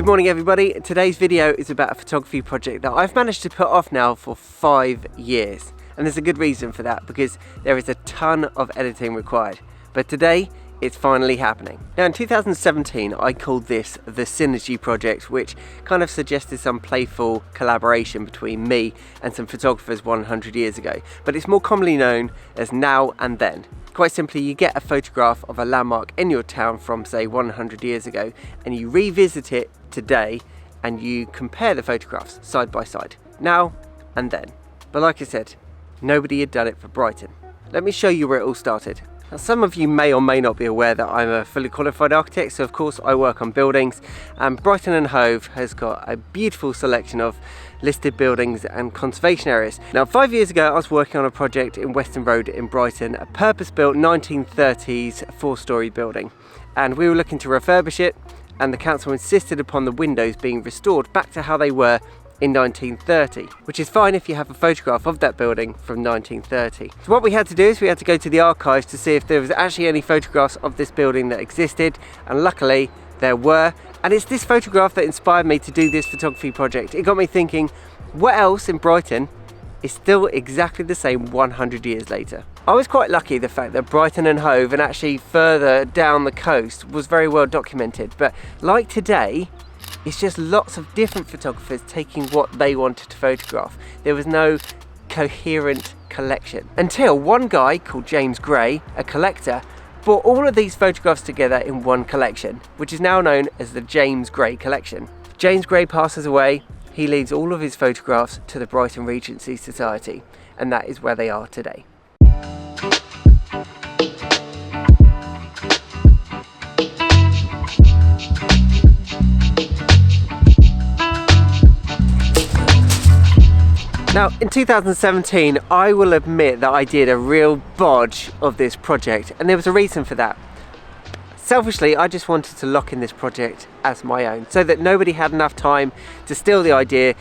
morning everybody. Today's video is about a photography project that I've managed to put off now for 5 years. And there's a good reason for that, because there is a ton of editing required. But today, it's finally happening. Now in 2017, I called this the Synergy project, which kind of suggested some playful collaboration between me and some photographers 100 years ago. But it's more commonly known as Now and Then. Quite simply, you get a photograph of a landmark in your town from, say, 100 years ago, and you revisit it today, and you compare the photographs side by side, now and then. But like I said, nobody had done it for Brighton. Let me show you where it all started. Now, some of you may or may not be aware that I'm a fully qualified architect, so of course I work on buildings, and Brighton and Hove has got a beautiful selection of listed buildings and conservation areas. Now 5 years ago I was working on a project in Weston Road in Brighton, a purpose-built 1930s 4-storey building, and we were looking to refurbish it, and the council insisted upon the windows being restored back to how they were in 1930, which is fine if you have a photograph of that building from 1930. So what we had to do is we had to go to the archives to see if there was actually any photographs of this building that existed, and luckily there were. And it's this photograph that inspired me to do this photography project. It got me thinking, what else in Brighton is still exactly the same 100 years later? I was quite lucky the fact that Brighton and Hove, and actually further down the coast, was very well documented. But like today, it's just lots of different photographers taking what they wanted to photograph. There was no coherent collection until one guy called James Gray, a collector, brought all of these photographs together in one collection, which is now known as the James Gray collection. James Gray passes away, he leaves all of his photographs to the Brighton Regency Society, and that is where they are today. Now in 2017, I will admit that I did a real bodge of this project, and there was a reason for that. Selfishly, I just wanted to lock in this project as my own, so that nobody had enough time to steal the idea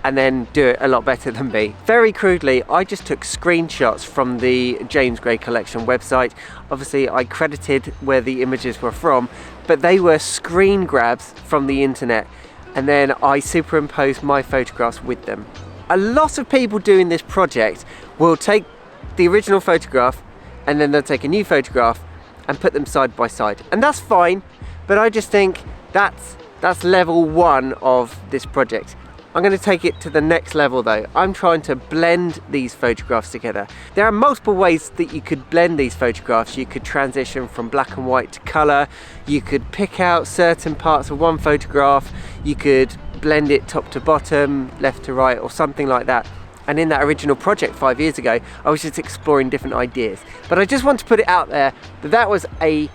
and then do it a lot better than me. Very crudely, I just took screenshots from the James Gray collection website. Obviously, I credited where the images were from, but they were screen grabs from the internet, and then I superimposed my photographs with them. A lot of people doing this project will take the original photograph and then they'll take a new photograph and put them side by side, and that's fine, but I just think that's level one of this project. I'm going to take it to the next level though. I'm trying to blend these photographs together. There are multiple ways that you could blend these photographs. You could transition from black and white to colour, you could pick out certain parts of one photograph, you could blend it top to bottom, left to right, or something like that. And in that original project 5 years ago, I was just exploring different ideas. But I just want to put it out there that that was a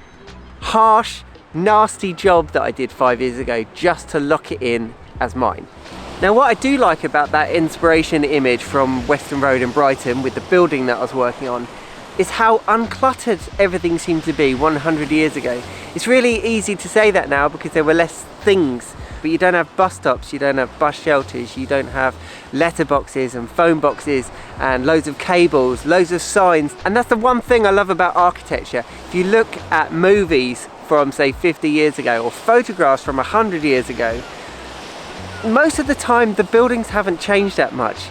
harsh, nasty job that I did 5 years ago just to lock it in as mine. Now what I do like about that inspiration image from Weston Road in Brighton with the building that I was working on is how uncluttered everything seemed to be 100 years ago. It's really easy to say that now because there were less things, but you don't have bus stops, you don't have bus shelters, you don't have letterboxes and phone boxes and loads of cables, loads of signs. And that's the one thing I love about architecture. If you look at movies from say 50 years ago or photographs from 100 years ago, most of the time the buildings haven't changed that much.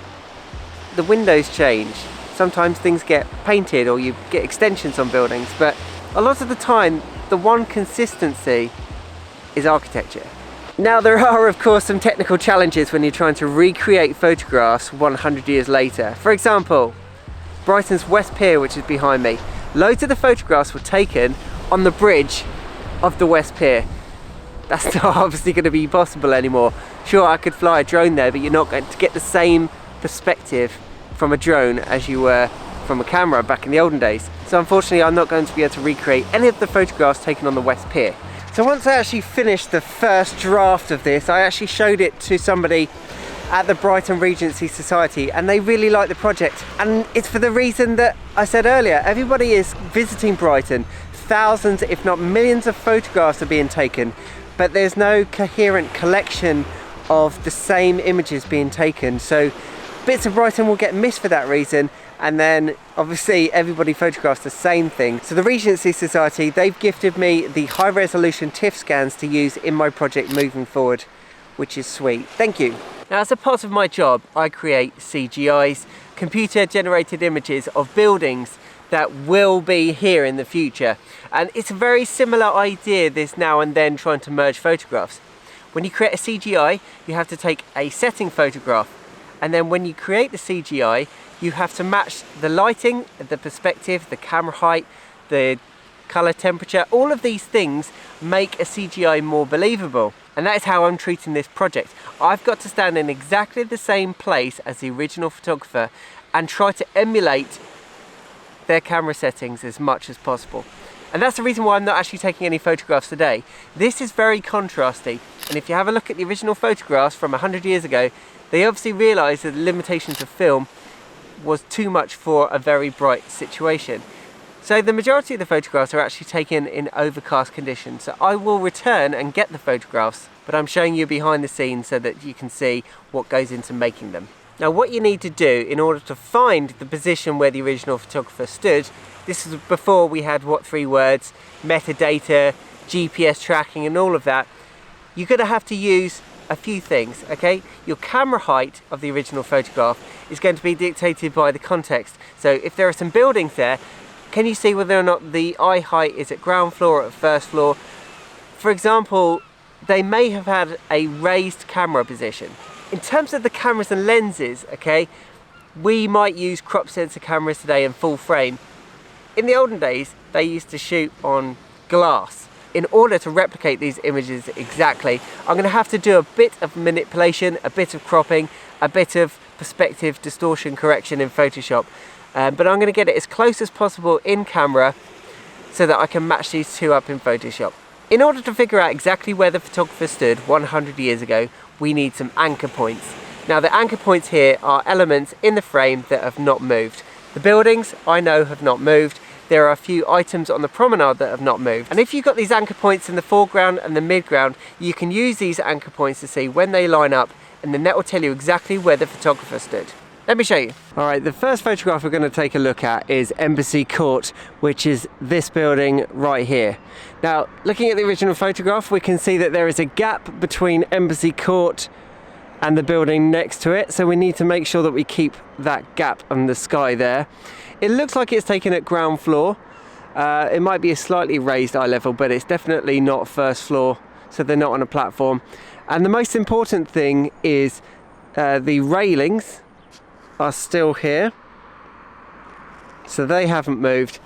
The windows change, sometimes things get painted or you get extensions on buildings, but a lot of the time the one consistency is architecture. Now there are of course some technical challenges when you're trying to recreate photographs 100 years later. For example, Brighton's West Pier, which is behind me, loads of the photographs were taken on the bridge of the West Pier. That's not obviously going to be possible anymore. Sure, I could fly a drone there, but you're not going to get the same perspective from a drone as you were from a camera back in the olden days. So unfortunately, I'm not going to be able to recreate any of the photographs taken on the West Pier. So once I actually finished the first draft of this, I actually showed it to somebody at the Brighton Regency Society, and they really liked the project. And it's for the reason that I said earlier, everybody is visiting Brighton. Thousands, if not millions of photographs are being taken, but there's no coherent collection of the same images being taken. So Bits of Brighton will get missed for that reason, and then obviously everybody photographs the same thing. So the Regency Society, they've gifted me the high resolution TIFF scans to use in my project moving forward, which is sweet. Thank you. Now, as a part of my job, I create CGIs, computer generated images of buildings that will be here in the future. And it's a very similar idea, this now and then trying to merge photographs. When you create a CGI, you have to take a setting photograph. And then when you create the CGI, you have to match the lighting, the perspective, the camera height, the color temperature. All of these things make a CGI more believable. And that is how I'm treating this project. I've got to stand in exactly the same place as the original photographer and try to emulate their camera settings as much as possible. And that's the reason why I'm not actually taking any photographs today. This is very contrasty. And if you have a look at the original photographs from 100 years ago, they obviously realised that the limitations of film was too much for a very bright situation. So the majority of the photographs are actually taken in overcast conditions. So I will return and get the photographs, but I'm showing you behind the scenes so that you can see what goes into making them. Now, what you need to do in order to find the position where the original photographer stood, this is before we had what 3 words, metadata, GPS tracking and all of that, you're going to have to use a few things, okay? Your camera height of the original photograph is going to be dictated by the context. So if there are some buildings there, can you see whether or not the eye height is at ground floor or at first floor? For example, they may have had a raised camera position. In terms of the cameras and lenses, okay, we might use crop sensor cameras today in full frame. In the olden days, they used to shoot on glass. In order to replicate these images exactly, I'm going to have to do a bit of manipulation, a bit of cropping, a bit of perspective distortion correction in Photoshop. But I'm going to get it as close as possible in camera so that I can match these two up in Photoshop. In order to figure out exactly where the photographer stood 100 years ago, we need some anchor points. Now, the anchor points here are elements in the frame that have not moved. The buildings, I know, have not moved. There are a few items on the promenade that have not moved. And if you've got these anchor points in the foreground and the midground, you can use these anchor points to see when they line up, and then that will tell you exactly where the photographer stood. Let me show you. All right, the first photograph we're going to take a look at is Embassy Court, which is this building right here. Now, looking at the original photograph, we can see that there is a gap between Embassy Court and the building next to it, so we need to make sure that we keep that gap on the sky there. It looks like it's taken at ground floor. It might be a slightly raised eye level, but it's definitely not first floor, so they're not on a platform. And the most important thing is the railings are still here, so they haven't moved.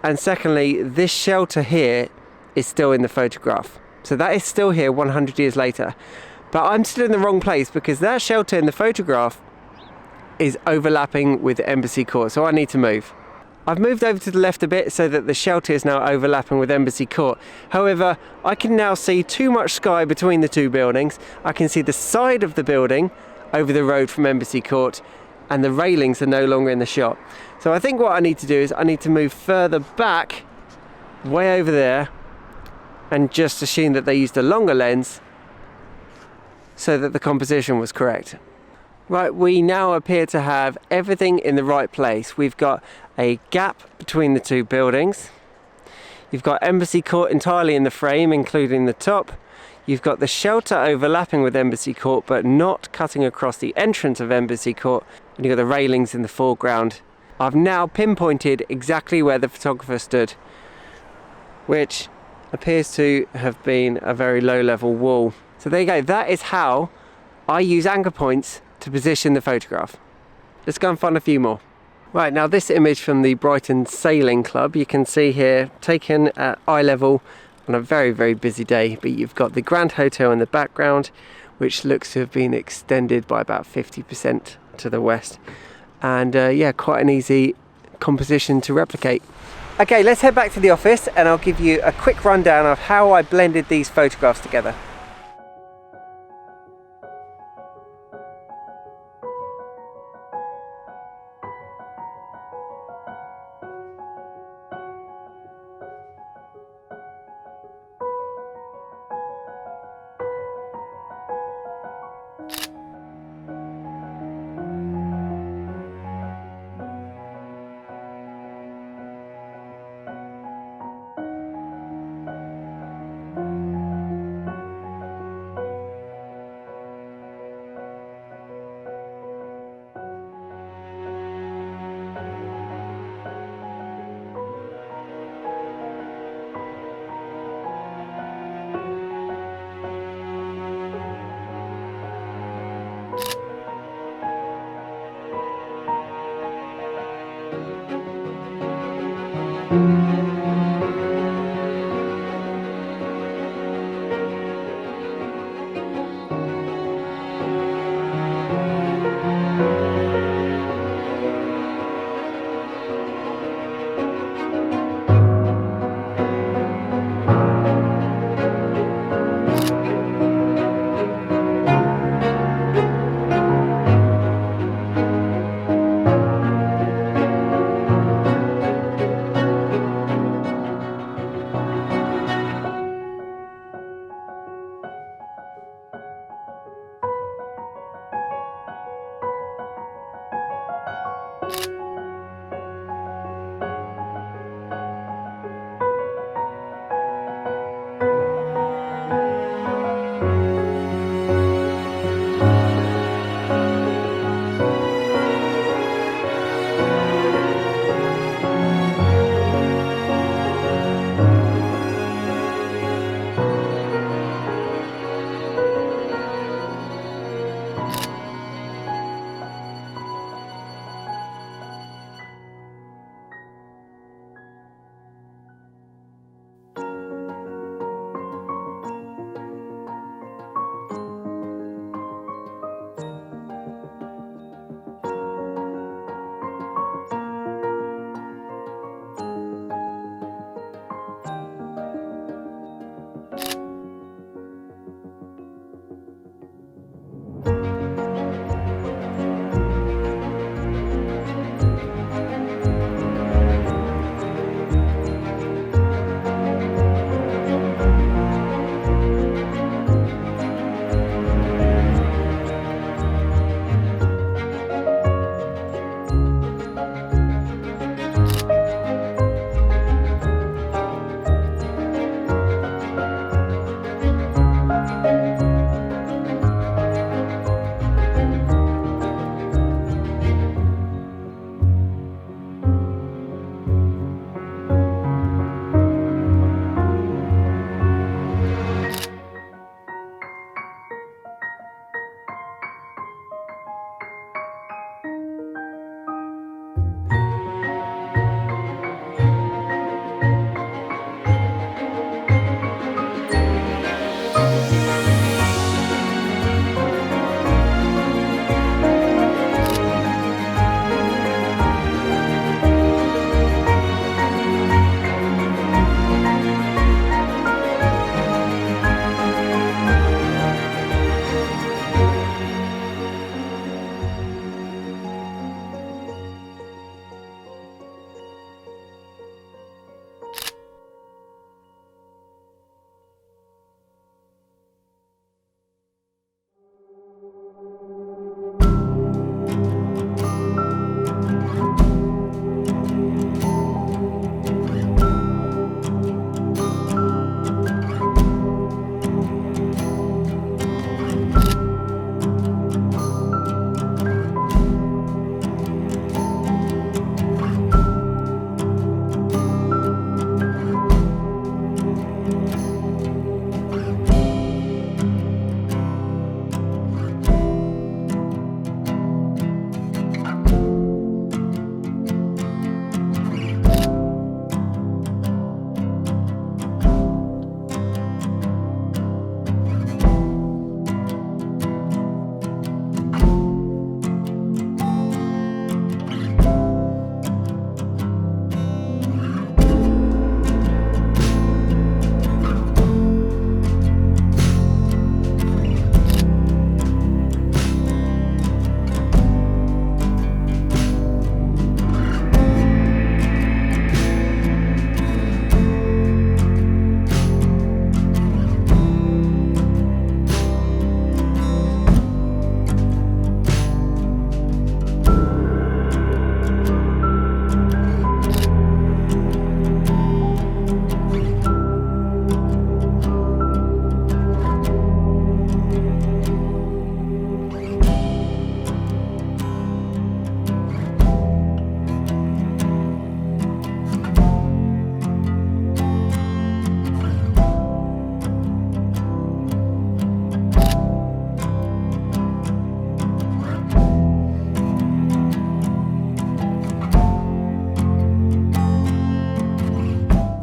And secondly, this shelter here is still in the photograph, so that is still here 100 years later. But I'm still in the wrong place because that shelter in the photograph is overlapping with Embassy Court, so I need to move. I've moved over to the left a bit so that the shelter is now overlapping with Embassy Court. However, I can now see too much sky between the two buildings. I can see the side of the building over the road from Embassy Court, and the railings are no longer in the shot. So I think what I need to do is I need to move further back, way over there, and just assume that they used a longer lens so that the composition was correct. Right, we now appear to have everything in the right place. We've got a gap between the two buildings. You've got Embassy Court entirely in the frame, including the top. You've got the shelter overlapping with Embassy Court, but not cutting across the entrance of Embassy Court. And you've got the railings in the foreground. I've now pinpointed exactly where the photographer stood, which appears to have been a very low level wall. So there you go, that is how I use anchor points to position the photograph. Let's go and find a few more. Right, now this image from the Brighton Sailing Club, you can see here, taken at eye level on a very, very busy day, but you've got the Grand Hotel in the background, which looks to have been extended by about 50% to the west. And yeah, quite an easy composition to replicate. Okay, let's head back to the office and I'll give you a quick rundown of how I blended these photographs together.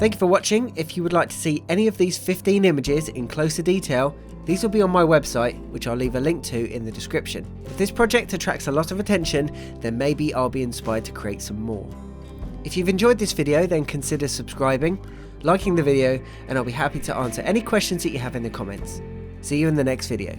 Thank you for watching. If you would like to see any of these 15 images in closer detail, these will be on my website, which I'll leave a link to in the description. If this project attracts a lot of attention, then maybe I'll be inspired to create some more. If you've enjoyed this video, then consider subscribing, liking the video, and I'll be happy to answer any questions that you have in the comments. See you in the next video.